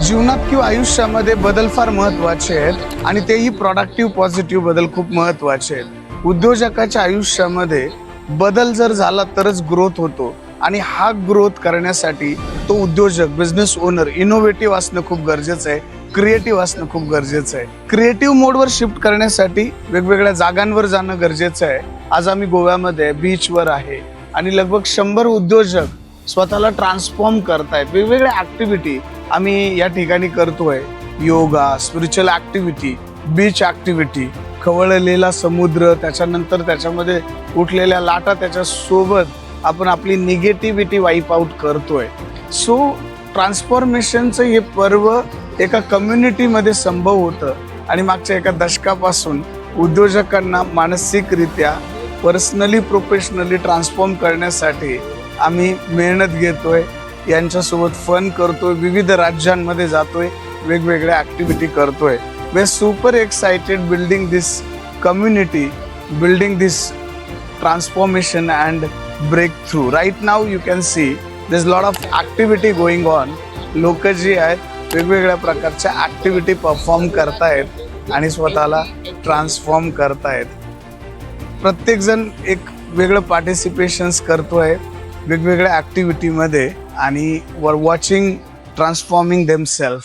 जीवनात किंवा आयुष्यामध्ये बदल फार महत्त्वाचे आहेत आणि तेही प्रोडक्टिव्ह पॉझिटिव्ह बदल खूप महत्त्वाचे आहेत. उद्योजकाच्या आयुष्यामध्ये बदल जर झाला तरच ग्रोथ होतो आणि हा ग्रोथ करण्यासाठी तो उद्योजक, बिझनेस ओनर इनोव्हेटिव्ह असणं खूप गरजेचं आहे, क्रिएटिव्ह असणं खूप गरजेचं आहे. क्रिएटिव्ह मोडवर शिफ्ट करण्यासाठी वेगवेगळ्या जागांवर जाणं गरजेचं आहे. आज आम्ही गोव्यामध्ये बीचवर आहे आणि लगभग 100 उद्योजक स्वतःला ट्रान्सफॉर्म करतायत. वेगवेगळ्या ऍक्टिव्हिटी आम्ही या ठिकाणी करतोय. Yoga, spiritual activity, beach activity, खवळलेला समुद्र, त्याच्यानंतर त्याच्यामध्ये उठलेल्या लाटा, त्याच्यासोबत आपण आपली निगेटिव्हिटी वाईप आउट करतोय. सो ट्रान्सफॉर्मेशनचं हे पर्व एका कम्युनिटीमध्ये संभव होतं आणि मागच्या एका दशकापासून उद्योजकांना मानसिकरित्या, पर्सनली, प्रोफेशनली ट्रान्सफॉर्म करण्यासाठी आम्ही मेहनत घेतोय, यांच्यासोबत फन करतोय, विविध राज्यांमध्ये जातोय, वेगवेगळ्या ऍक्टिव्हिटी करतोय. We are super excited building this community, building this transformation and breakthrough. Right now you can see there is lot of activity going on. लोक जी आहेत वेगवेगळ्या प्रकारच्या ऍक्टिव्हिटी परफॉर्म करतायत आणि स्वतःला ट्रान्सफॉर्म करतायत. प्रत्येकजण एक वेगळं पार्टिसिपेशन्स करतोय वेगवेगळ्या ऍक्टिव्हिटीमध्ये आणि वर वॉचिंग ट्रान्सफॉर्मिंग देमसेल्फ.